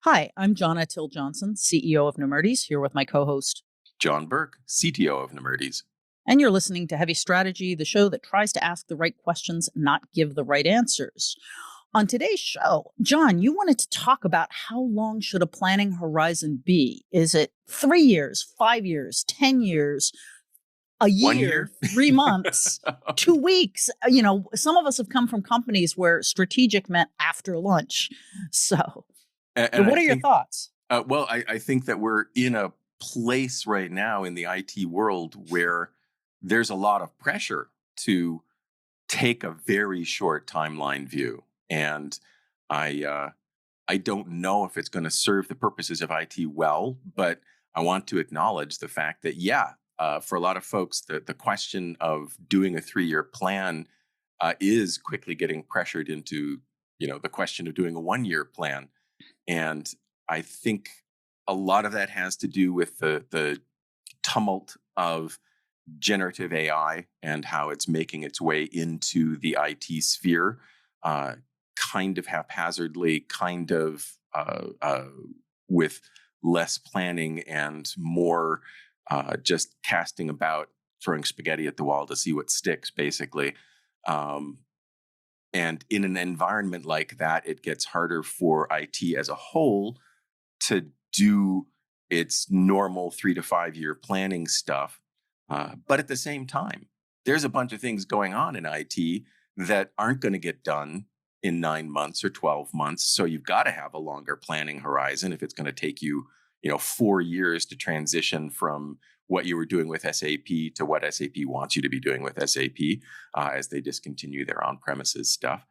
Hi, I'm Johna Johnson, CEO of Nemertes, here with my co-host. John Burke, CTO of Nemertes. And you're listening to Heavy Strategy, the show that tries to ask the right questions, not give the right answers. On today's show, John, you wanted to talk about how long should a planning horizon be? Is it 3 years, 5 years, 10 years, a 1 year, year? 3 months, 2 weeks? Some of us have come from companies where strategic meant after lunch. So, And what I are your think, thoughts? I think that we're in a place right now in the IT world where there's a lot of pressure to take a very short timeline view. And I don't know if it's going to serve the purposes of IT well, but I want to acknowledge the fact that, for a lot of folks, the question of doing a 3-year plan is quickly getting pressured into, the question of doing a 1-year plan. And I think a lot of that has to do with the tumult of generative AI and how it's making its way into the IT sphere, kind of haphazardly, with less planning and more just casting about, throwing spaghetti at the wall to see what sticks, basically. And in an environment like that, it gets harder for IT as a whole to do its normal 3 to 5 year planning stuff. But at the same time, there's a bunch of things going on in IT that aren't going to get done in 9 months or 12 months. So you've got to have a longer planning horizon if it's going to take you, 4 years to transition from what you were doing with SAP to what SAP wants you to be doing with SAP as they discontinue their on-premises stuff,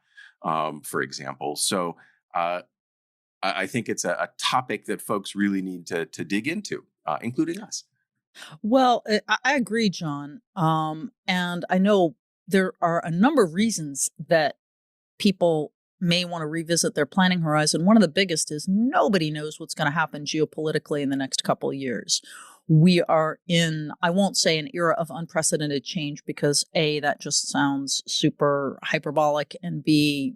for example. So I think it's a topic that folks really need to dig into, including us. Well, I agree, John. And I know there are a number of reasons that people may want to revisit their planning horizon. One of the biggest is nobody knows what's going to happen geopolitically in the next couple of years. We are in, I won't say an era of unprecedented change because A, that just sounds super hyperbolic, and B,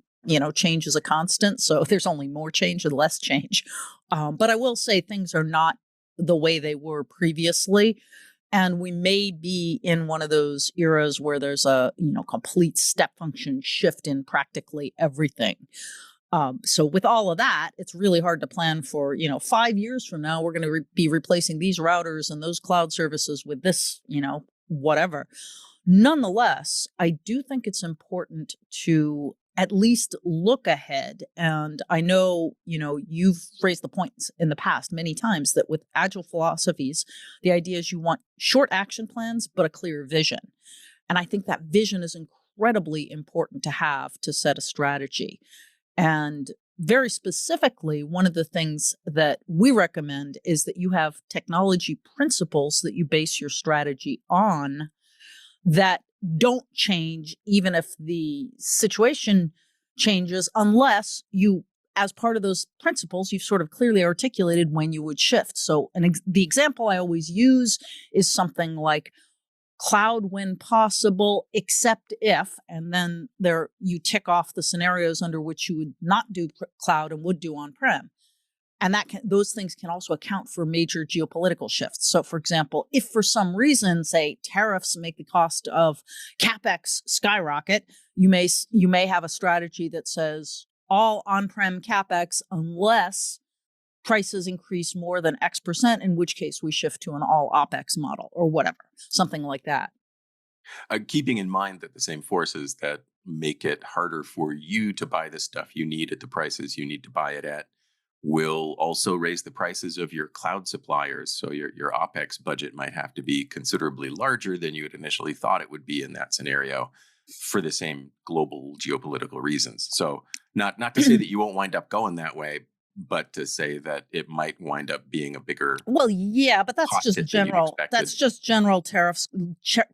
change is a constant. So there's only more change and less change. But I will say things are not the way they were previously. And we may be in one of those eras where there's a, complete step function shift in practically everything. So with all of that, it's really hard to plan for, 5 years from now, we're going to be replacing these routers and those cloud services with this, whatever. Nonetheless, I do think it's important to at least look ahead. And I know, you've raised the points in the past many times that with agile philosophies, the idea is you want short action plans, but a clear vision. And I think that vision is incredibly important to have to set a strategy. And very specifically, one of the things that we recommend is that you have technology principles that you base your strategy on that don't change even if the situation changes, unless you, as part of those principles, you've sort of clearly articulated when you would shift. So the example I always use is something like cloud when possible, except if, and then there you tick off the scenarios under which you would not do cloud and would do on-prem. And those things can also account for major geopolitical shifts. So, for example, if for some reason, say, tariffs make the cost of CapEx skyrocket, you may have a strategy that says all on-prem CapEx unless prices increase more than X percent, in which case we shift to an all OpEx model or whatever, something like that. Keeping in mind that the same forces that make it harder for you to buy the stuff you need at the prices you need to buy it at will also raise the prices of your cloud suppliers. So your OpEx budget might have to be considerably larger than you had initially thought it would be in that scenario for the same global geopolitical reasons. So not to say that you won't wind up going that way, but to say that it might wind up being a bigger. Well, yeah, but that's cost just hit than you'd general. expected. That's just general tariffs.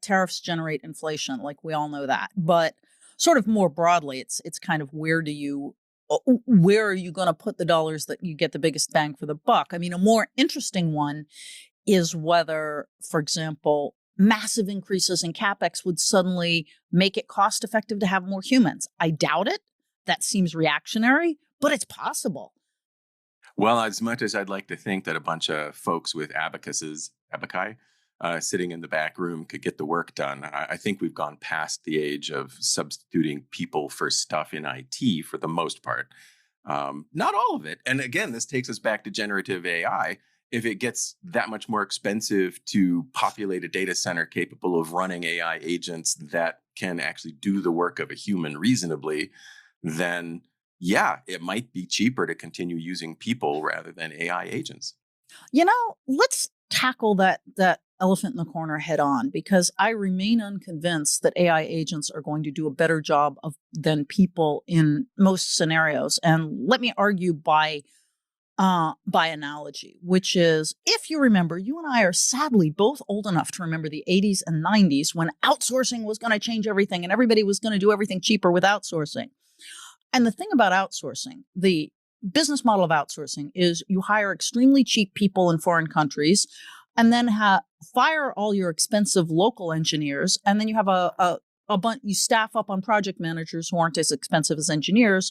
Tariffs generate inflation, like we all know that. But sort of more broadly, it's kind of where are you going to put the dollars that you get the biggest bang for the buck? I mean, a more interesting one is whether, for example, massive increases in CapEx would suddenly make it cost effective to have more humans. I doubt it. That seems reactionary, but it's possible. Well, as much as I'd like to think that a bunch of folks with abaci, sitting in the back room could get the work done, I think we've gone past the age of substituting people for stuff in IT for the most part. Not all of it. And again, this takes us back to generative AI. If it gets that much more expensive to populate a data center capable of running AI agents that can actually do the work of a human reasonably, then yeah, it might be cheaper to continue using people rather than AI agents. Let's tackle that elephant in the corner head on, because I remain unconvinced that AI agents are going to do a better job of than people in most scenarios. And let me argue by analogy, which is, if you remember, you and I are sadly both old enough to remember the 80s and 90s when outsourcing was going to change everything and everybody was going to do everything cheaper with outsourcing. And the thing about outsourcing, the business model of outsourcing, is you hire extremely cheap people in foreign countries and then fire all your expensive local engineers. And then you have a bunch, you staff up on project managers who aren't as expensive as engineers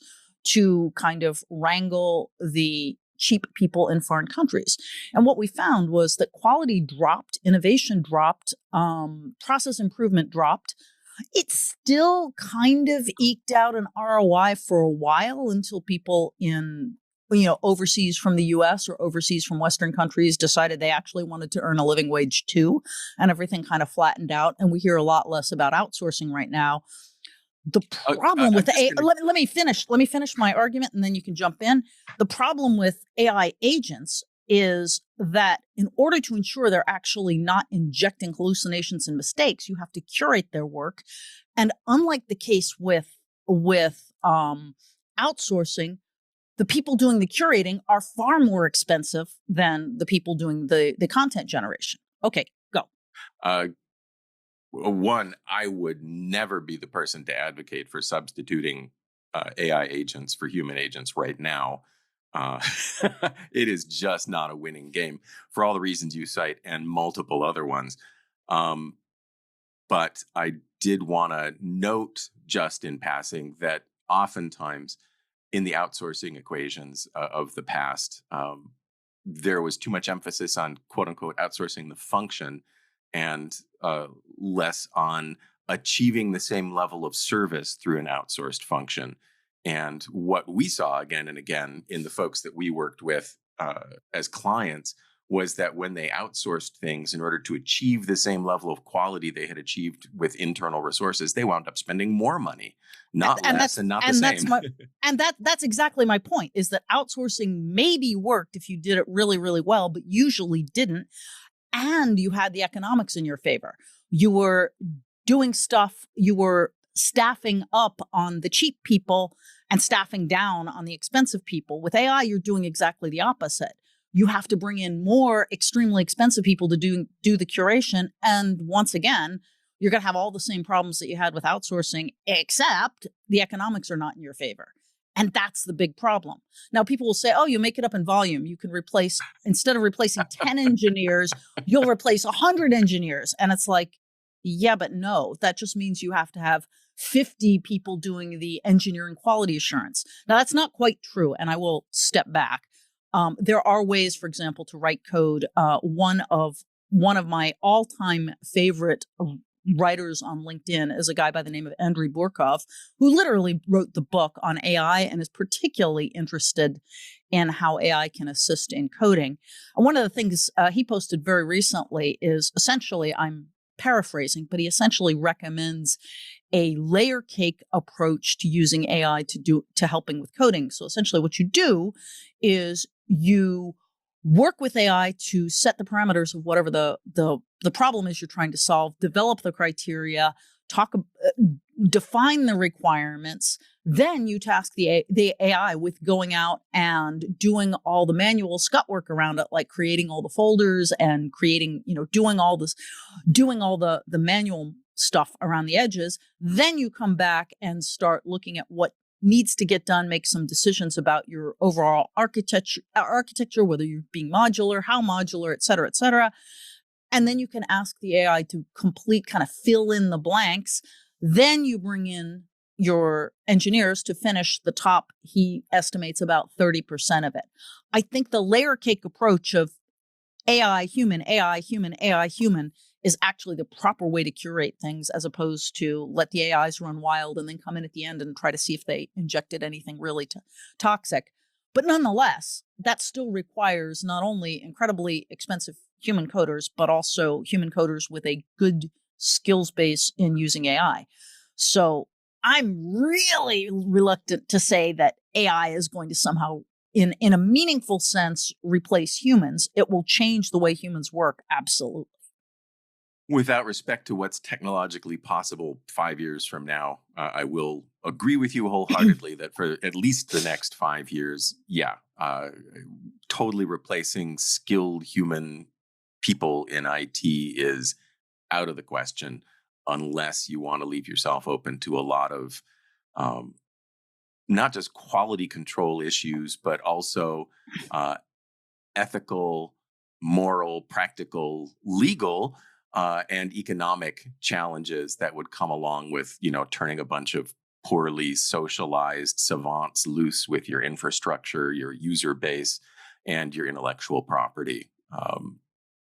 to kind of wrangle the cheap people in foreign countries. And what we found was that quality dropped, innovation dropped, process improvement dropped. It still kind of eked out an ROI for a while until people in overseas from the US or overseas from Western countries decided they actually wanted to earn a living wage too, and everything kind of flattened out. And we hear a lot less about outsourcing right now. The problem with let me finish my argument and then you can jump in. The problem with AI agents is that in order to ensure they're actually not injecting hallucinations and mistakes, you have to curate their work. And unlike the case with outsourcing, the people doing the curating are far more expensive than the people doing the content generation. Okay, go. Uh, One, I would never be the person to advocate for substituting AI agents for human agents right now. Uh, it is just not a winning game for all the reasons you cite and multiple other ones. Um, but I did want to note, just in passing, that oftentimes in the outsourcing equations of the past, there was too much emphasis on quote unquote outsourcing the function and less on achieving the same level of service through an outsourced function. And what we saw again and again in the folks that we worked with as clients was that when they outsourced things in order to achieve the same level of quality they had achieved with internal resources, they wound up spending more money, not and less that's and not the and same. that's my and that's exactly my point, is that outsourcing maybe worked if you did it really, really well, but usually didn't. And you had the economics in your favor. You were doing stuff, you were staffing up on the cheap people and staffing down on the expensive people. With AI, you're doing exactly the opposite. You have to bring in more extremely expensive people to do the curation. And once again, you're going to have all the same problems that you had with outsourcing, except the economics are not in your favor. And that's the big problem. Now, people will say, oh, you make it up in volume. You can instead of replacing 10 engineers, you'll replace 100 engineers. And it's like, yeah, but no, that just means you have to have 50 people doing the engineering quality assurance. Now, that's not quite true. And I will step back. There are ways, for example, to write code. One of my all-time favorite writers on LinkedIn is a guy by the name of Andrei Burkov, who literally wrote the book on AI and is particularly interested in how AI can assist in coding. And one of the things he posted very recently is, essentially, I'm paraphrasing, but he essentially recommends a layer cake approach to using AI to helping with coding. So essentially what you do is you work with AI to set the parameters of whatever the problem is you're trying to solve, develop the criteria, define the requirements. Then you task the AI with going out and doing all the manual scut work around it, like creating all the folders and doing all the manual stuff around the edges. Then you come back and start looking at what needs to get done, make some decisions about your overall architecture, whether you're being modular, how modular, et cetera, et cetera. And then you can ask the AI to kind of fill in the blanks. Then you bring in your engineers to finish the top, he estimates about 30% of it. I think the layer cake approach of AI, human, AI, human, AI, human is actually the proper way to curate things, as opposed to let the AIs run wild and then come in at the end and try to see if they injected anything really toxic. But nonetheless, that still requires not only incredibly expensive human coders, but also human coders with a good skills base in using AI. So I'm really reluctant to say that AI is going to somehow, in a meaningful sense, replace humans. It will change the way humans work, absolutely. Without respect to what's technologically possible 5 years from now, I will agree with you wholeheartedly that for at least the next 5 years, yeah, totally replacing skilled human people in IT is out of the question, unless you want to leave yourself open to a lot of um, not just quality control issues, but also uh, ethical, moral, practical, legal, and economic challenges that would come along with, turning a bunch of poorly socialized savants loose with your infrastructure, your user base, and your intellectual property.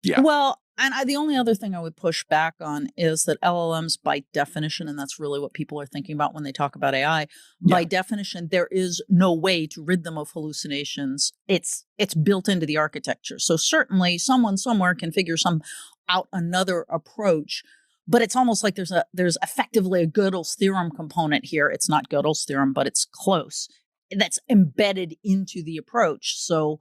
Yeah, Well, and the only other thing I would push back on is that LLMs, by definition, and that's really what people are thinking about when they talk about AI, by yeah, definition, there is no way to rid them of hallucinations. It's built into the architecture. So certainly, someone somewhere can figure some out another approach. But it's almost like there's effectively a Gödel's theorem component here. It's not Gödel's theorem, but it's close. That's embedded into the approach. So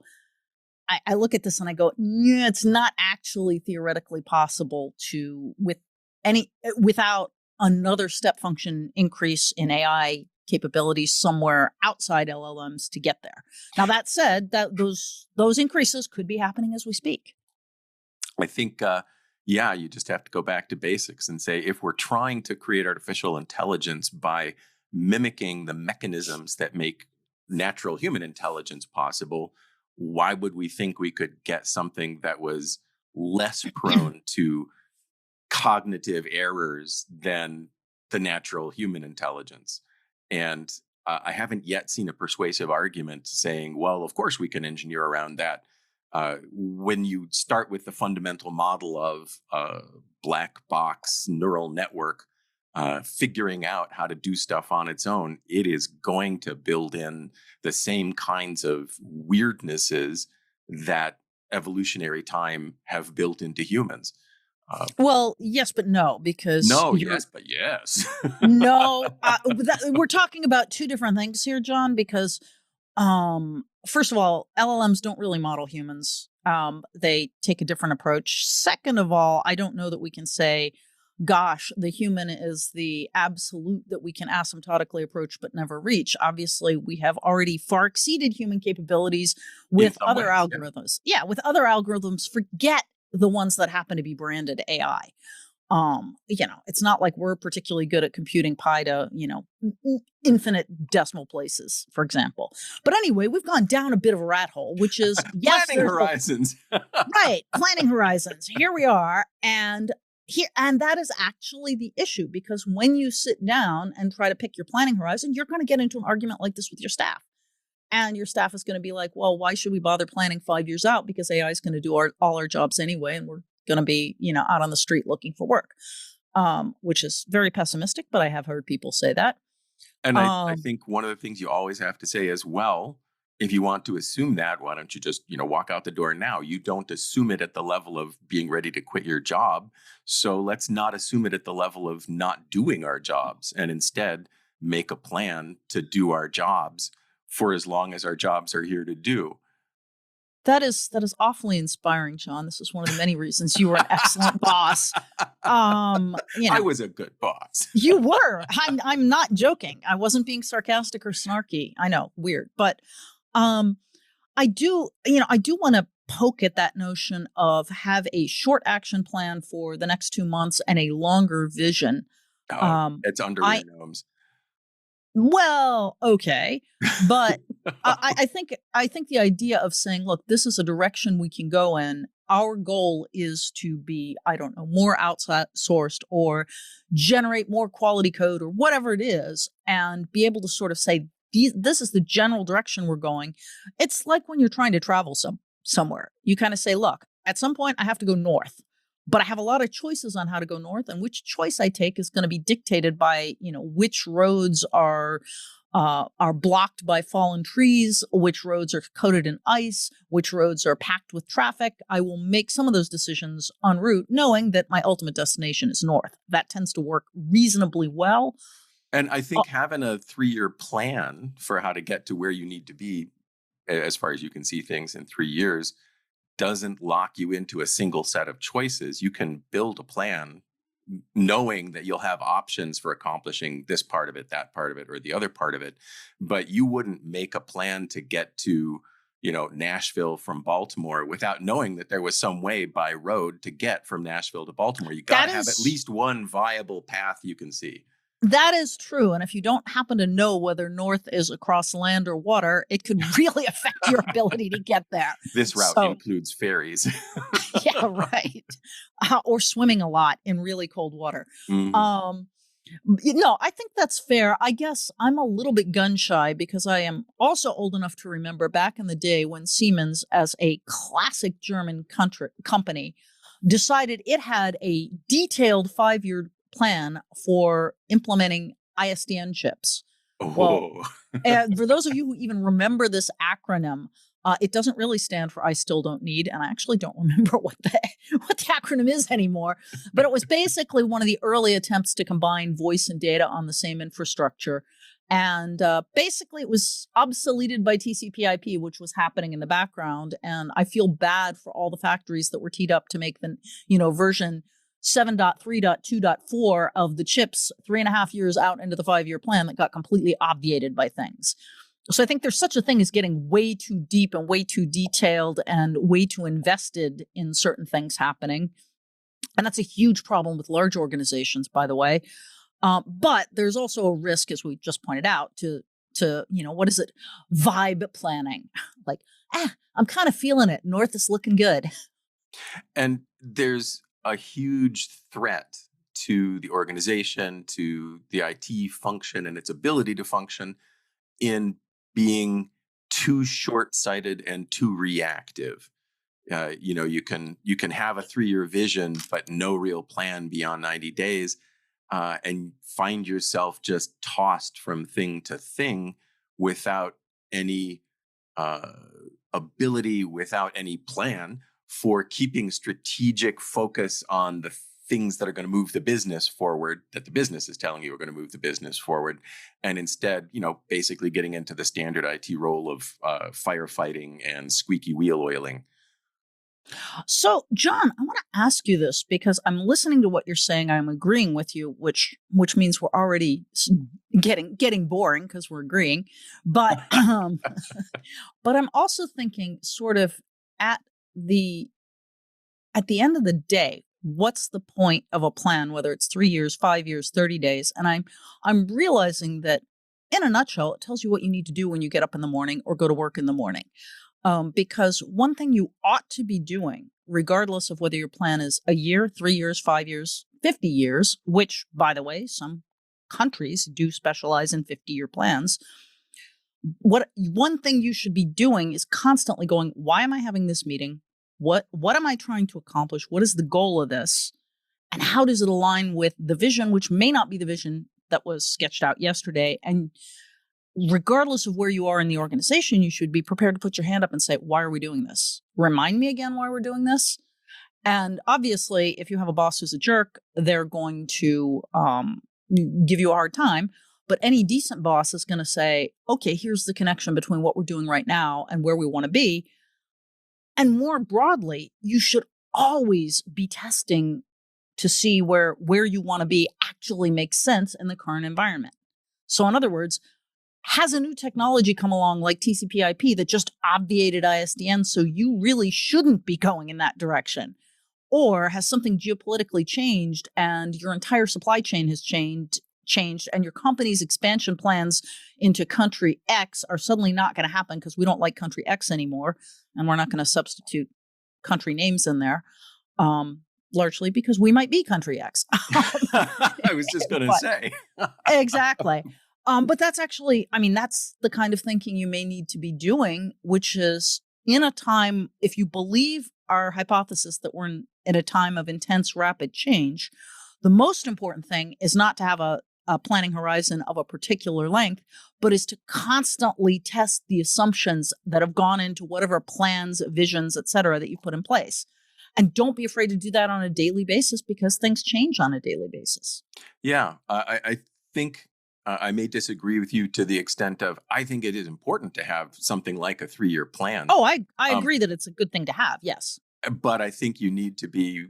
I look at this and I go, yeah, it's not actually theoretically possible to, without another step function increase in AI capabilities somewhere outside LLMs to get there. Now that said, that those increases could be happening as we speak. I think, yeah, you just have to go back to basics and say, if we're trying to create artificial intelligence by mimicking the mechanisms that make natural human intelligence possible, why would we think we could get something that was less prone to cognitive errors than the natural human intelligence? And I haven't yet seen a persuasive argument saying, well, of course we can engineer around that. When you start with the fundamental model of black box neural network, figuring out how to do stuff on its own, it is going to build in the same kinds of weirdnesses that evolutionary time have built into humans. Well, yes, but no, because No, you're yes, but yes. no. We're talking about two different things here, John. Because first of all, LLMs don't really model humans. They take a different approach. Second of all, I don't know that we can say, gosh, the human is the absolute that we can asymptotically approach but never reach. Obviously, we have already far exceeded human capabilities In with some other ways, yeah. algorithms. Yeah, with other algorithms, forget the ones that happen to be branded AI. It's not like we're particularly good at computing pi to, infinite decimal places, for example. But anyway, we've gone down a bit of a rat hole, which is, yes, Planning there's horizons. right, planning horizons. Here we are. And that is actually the issue, because when you sit down and try to pick your planning horizon, you're going to get into an argument like this with your staff. And your staff is going to be like, well, why should we bother planning 5 years out? Because AI is going to do all our jobs anyway. And we're going to be, out on the street looking for work, which is very pessimistic, but I have heard people say that. And I Um, think one of the things you always have to say is, well, if you want to assume that, why don't you just, walk out the door now? You don't assume it at the level of being ready to quit your job. So let's not assume it at the level of not doing our jobs, and instead make a plan to do our jobs for as long as our jobs are here to do. that is awfully inspiring, John. This is one of the many reasons you were an excellent boss. You I know, was a good boss. you were. I'm not joking. I wasn't being sarcastic or snarky. I know, weird, but um, I do want to poke at that notion of have a short action plan for the next 2 months and a longer vision. Oh, Um, it's underwear I gnomes. Well, okay, but I think the idea of saying, look, this is a direction we can go in. our goal is to be, I don't know, more outsourced or generate more quality code or whatever it is, and be able to sort of say, this is the general direction we're going. It's like when you're trying to travel somewhere. You kind of say, look, at some point I have to go north, but I have a lot of choices on how to go north, and which choice I take is going to be dictated by, which roads are blocked by fallen trees, which roads are coated in ice, which roads are packed with traffic. I will make some of those decisions en route, knowing that my ultimate destination is north. That tends to work reasonably well. And I Uh, think having a 3-year plan for how to get to where you need to be, as far as you can see things in 3 years, doesn't lock you into a single set of choices. You can build a plan knowing that you'll have options for accomplishing this part of it, that part of it, or the other part of it. But you wouldn't make a plan to get to, Nashville from Baltimore without knowing that there was some way by road to get from Nashville to Baltimore. You got that to have at is least one viable path you can see. that is true. And if you don't happen to know whether north is across land or water, it could really affect your ability to get there. This route So, includes ferries. yeah, right. Or swimming a lot in really cold water. Mhm. Um, I think that's fair. I guess I'm a little bit gun shy because I am also old enough to remember back in the day when Siemens, as a classic German company, decided it had a detailed 5-year plan for implementing ISDN chips. Well, Oh, and for those of you who even remember this acronym, it doesn't really stand for "I still don't need," and I actually don't remember what the acronym is anymore. But it was basically one of the early attempts to combine voice and data on the same infrastructure, and basically it was obsoleted by TCP/IP, which was happening in the background. And I feel bad for all the factories that were teed up to make the version 7.3.2.4 of the chips 3.5 years out into the 5-year plan that got completely obviated by things. So I think there's such a thing as getting way too deep and way too detailed and way too invested in certain things happening. And that's a huge problem with large organizations, by the way. But there's also a risk, as we just pointed out, to what is it? Vibe planning. Like, I'm kind of feeling it. North is looking good. and there's a huge threat to the organization, to the IT function and its ability to function in being too short-sighted and too reactive. You can have a 3-year vision, but no real plan beyond 90 days, and find yourself just tossed from thing to thing without any uh, ability, without any plan for keeping strategic focus on the things that are going to move the business forward, that the business is telling you are going to move the business forward. And instead, basically getting into the standard IT role of firefighting and squeaky wheel oiling. So, John, I want to ask you this because I'm listening to what you're saying. I'm agreeing with you, which means we're already getting boring because we're agreeing. But but I'm also thinking, sort of at the at the end of the day, what's the point of a plan? Whether it's 3 years, 5 years, 30 days, and I'm realizing that in a nutshell, it tells you what you need to do when you get up in the morning or go to work in the morning. Because one thing you ought to be doing, regardless of whether your plan is a year, 3 years, 5 years, 50 years, which, by the way, some countries do specialize in 50-year plans. What one thing you should be doing is constantly going, why am I having this meeting? What am I trying to accomplish? What is the goal of this? And how does it align with the vision, which may not be the vision that was sketched out yesterday? And regardless of where you are in the organization, you should be prepared to put your hand up and say, why are we doing this? Remind me again why we're doing this. And obviously, if you have a boss who's a jerk, they're going to give you a hard time. But any decent boss is going to say, okay, here's the connection between what we're doing right now and where we want to be. And more broadly, you should always be testing to see where you want to be actually makes sense in the current environment. So in other words, has a new technology come along like TCP/IP that just obviated ISDN, so you really shouldn't be going in that direction? Or has something geopolitically changed and your entire supply chain has changed and your company's expansion plans into country X are suddenly not going to happen because we don't like country X anymore and we're not going to substitute country names in there, um, largely because we might be country X. I was just going to But say. exactly. But that's actually, I mean, that's the kind of thinking you may need to be doing, which is in a time, if you believe our hypothesis that we're in a time of intense, rapid change, the most important thing is not to have a planning horizon of a particular length, but is to constantly test the assumptions that have gone into whatever plans, visions, et cetera, that you put in place. And don't be afraid to do that on a daily basis because things change on a daily basis. Yeah, I think I may disagree with you to the extent of I think it is important to have something like a 3-year plan. Oh, I Um, agree that it's a good thing to have. Yes. but I think you need to be,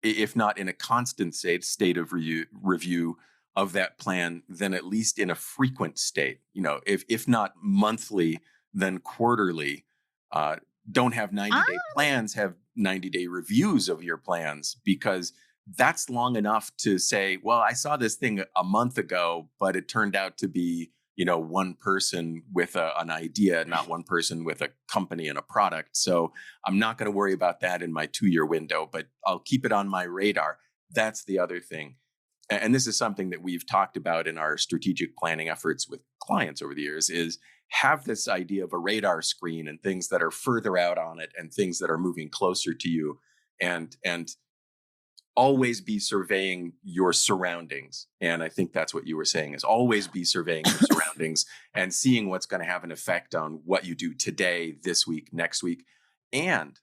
if not in a constant state of review of that plan, then at least in a frequent state. If not monthly, then quarterly. Uh, don't have 90-day Ah, plans, have 90-day reviews of your plans, because that's long enough to say, well, I saw this thing a month ago, but it turned out to be, one person with an idea, not one person with a company and a product. So I'm not going to worry about that in my 2-year window, but I'll keep it on my radar. That's the other thing. And this is something that we've talked about in our strategic planning efforts with clients over the years, is have this idea of a radar screen and things that are further out on it and things that are moving closer to you, and always be surveying your surroundings. And I think that's what you were saying, is always be surveying your surroundings and seeing what's going to have an effect on what you do today, this week, next week. And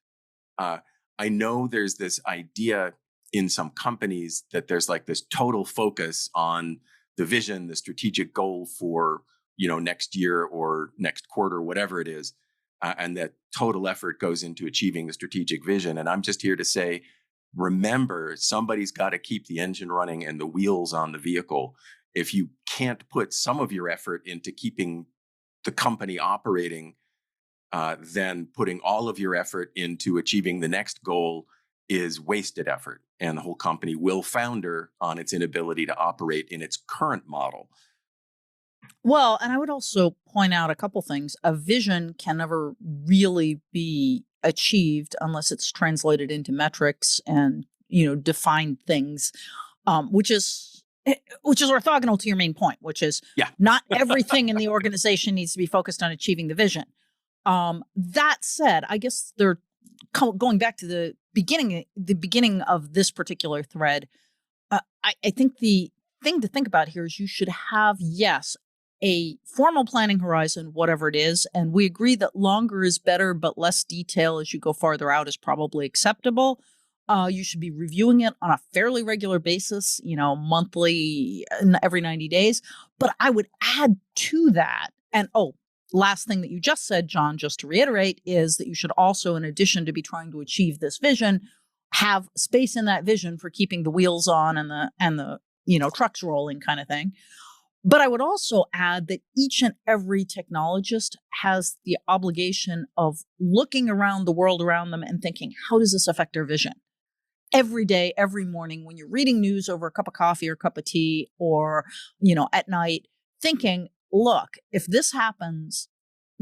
uh, I know there's this idea in some companies that there's like this total focus on the vision, the strategic goal for, next year or next quarter, whatever it is. And that total effort goes into achieving the strategic vision. And I'm just here to say, remember, somebody's got to keep the engine running and the wheels on the vehicle. If you can't put some of your effort into keeping the company operating, then putting all of your effort into achieving the next goal is wasted effort. And the whole company will founder on its inability to operate in its current model. well, and I would also point out a couple things. A vision can never really be achieved unless it's translated into metrics and, defined things, which is orthogonal to your main point, which is Yeah. not everything in the organization needs to be focused on achieving the vision. That said, I guess they're going back to the beginning of this particular thread. I think the thing to think about here is you should have, yes, a formal planning horizon, whatever it is. And we agree that longer is better, but less detail as you go farther out is probably acceptable. You should be reviewing it on a fairly regular basis, monthly, every 90 days. But I would add to that, and last thing that you just said, John, just to reiterate, is that you should also, in addition to be trying to achieve this vision, have space in that vision for keeping the wheels on and the trucks rolling kind of thing. But I would also add that each and every technologist has the obligation of looking around the world around them and thinking, how does this affect their vision? Every day, every morning, when you're reading news over a cup of coffee or a cup of tea, or, at night, thinking, look, if this happens,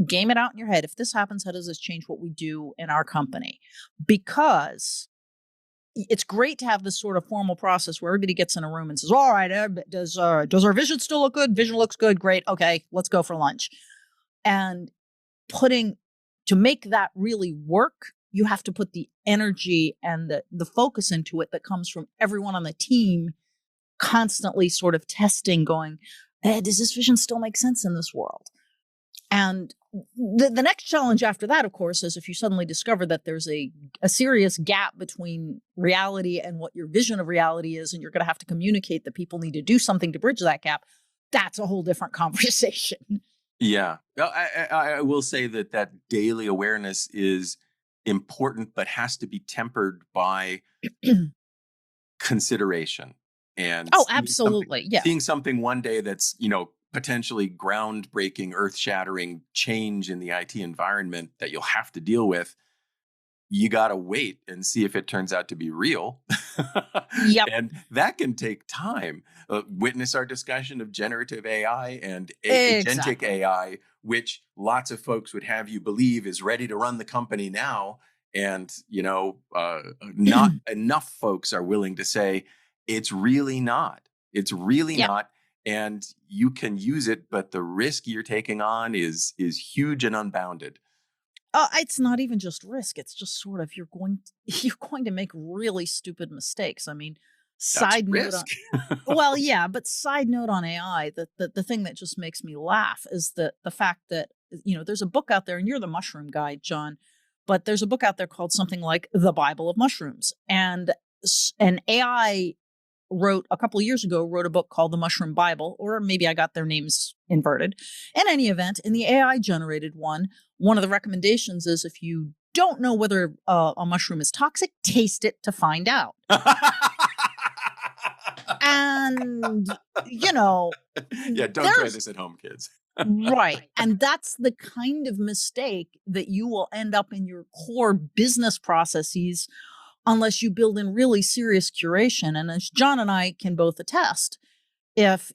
game it out in your head. If this happens, how does this change what we do in our company? Because it's great to have this sort of formal process where everybody gets in a room and says, all right, does our vision still look good? Vision looks good. Great. Okay, let's go for lunch. And to make that really work, you have to put the energy and the focus into it that comes from everyone on the team, constantly sort of testing, going, does this vision still make sense in this world? And the next challenge after that, of course, is if you suddenly discover that there's a serious gap between reality and what your vision of reality is, and you're going to have to communicate that people need to do something to bridge that gap, that's a whole different conversation. Yeah. I will say that daily awareness is important, but has to be tempered by consideration, and Oh, absolutely. Yeah. seeing something one day that's, potentially groundbreaking, earth-shattering change in the IT environment that you'll have to deal with. You got to wait and see if it turns out to be real. Yep. And that can take time. Witness our discussion of generative AI and agentic Exactly. AI, which lots of folks would have you believe is ready to run the company now. And, not enough folks are willing to say, it's really not. It's really Yeah. not. And you can use it, but the risk you're taking on is huge and unbounded. It's not even just risk. It's just sort of you're going to make really stupid mistakes. I mean, That's side note on risk. well, yeah, but side note on AI, the thing that just makes me laugh is the fact that there's a book out there, and you're the mushroom guy, John, but there's a book out there called something like The Bible of Mushrooms, and an AI wrote a couple of years ago wrote a book called The Mushroom Bible, or maybe I got their names inverted. In any event, in the AI generated one of the recommendations is if you don't know whether a mushroom is toxic, taste it to find out. And Yeah, don't try there's this at home, kids. right. And that's the kind of mistake that you will end up in your core business processes unless you build in really serious curation. And as John and I can both attest, if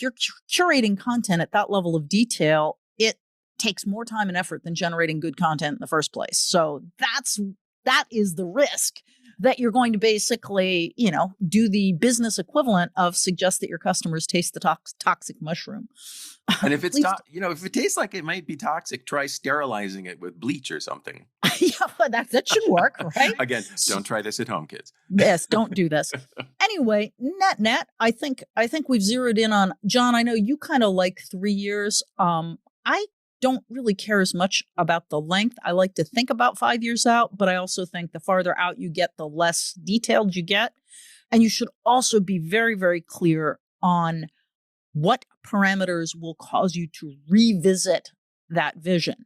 you're curating content at that level of detail, it takes more time and effort than generating good content in the first place. So that is the risk, that you're going to basically, do the business equivalent of suggest that your customers taste the toxic mushroom. And if it's Please, if it tastes like it might be toxic, try sterilizing it with bleach or something. yeah, but that should work, right? Again, don't try this at home, kids. Yes, don't do this. Anyway, net, I think we've zeroed in on John. I know you kind of like 3 years. I don't really care as much about the length. I like to think about 5 years out, but I also think the farther out you get, the less detailed you get. And you should also be very, very clear on what parameters will cause you to revisit that vision.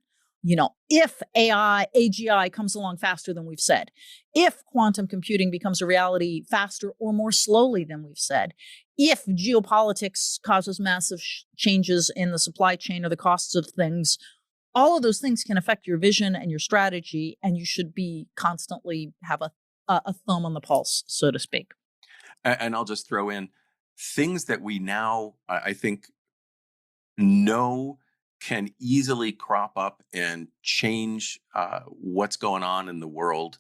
If AGI comes along faster than we've said, if quantum computing becomes a reality faster or more slowly than we've said, if geopolitics causes massive changes in the supply chain or the costs of things, all of those things can affect your vision and your strategy, and you should be constantly have a thumb on the pulse, so to speak. And I'll just throw in things that we now, I think, know can easily crop up and change what's going on in the world,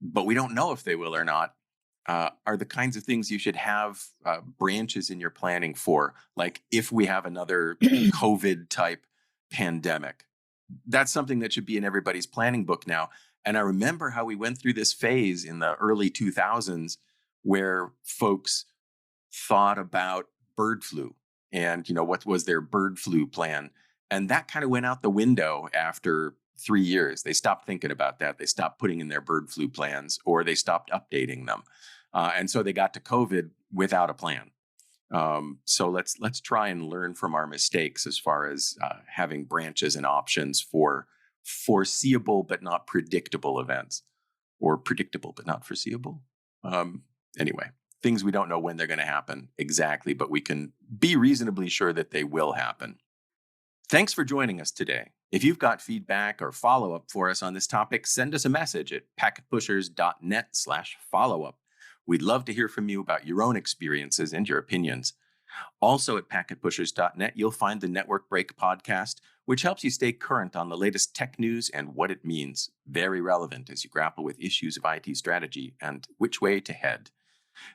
but we don't know if they will or not, are the kinds of things you should have branches in your planning for. Like if we have another COVID type pandemic, that's something that should be in everybody's planning book now. And I remember how we went through this phase in the early 2000s where folks thought about bird flu and what was their bird flu plan, and that kind of went out the window after 3 years. They stopped thinking about that. They stopped putting in their bird flu plans, or they stopped updating them, and so they got to COVID without a plan. So let's try and learn from our mistakes as far as having branches and options for foreseeable but not predictable events, or predictable but not foreseeable. Anyway, things we don't know when they're going to happen exactly, but we can be reasonably sure that they will happen. Thanks for joining us today. If you've got feedback or follow-up for us on this topic, send us a message at packetpushers.net/follow-up. We'd love to hear from you about your own experiences and your opinions. Also at packetpushers.net, you'll find the Network Break podcast, which helps you stay current on the latest tech news and what it means. Very relevant as you grapple with issues of IT strategy and which way to head.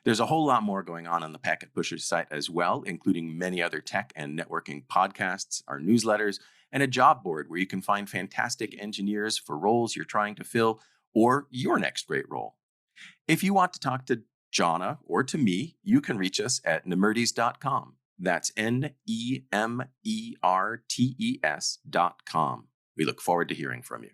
There's a whole lot more going on the Packet Pushers site as well, including many other tech and networking podcasts, our newsletters, and a job board where you can find fantastic engineers for roles you're trying to fill or your next great role. If you want to talk to Johna or to me, you can reach us at nemertes.com. That's NEMERTES.com. We look forward to hearing from you.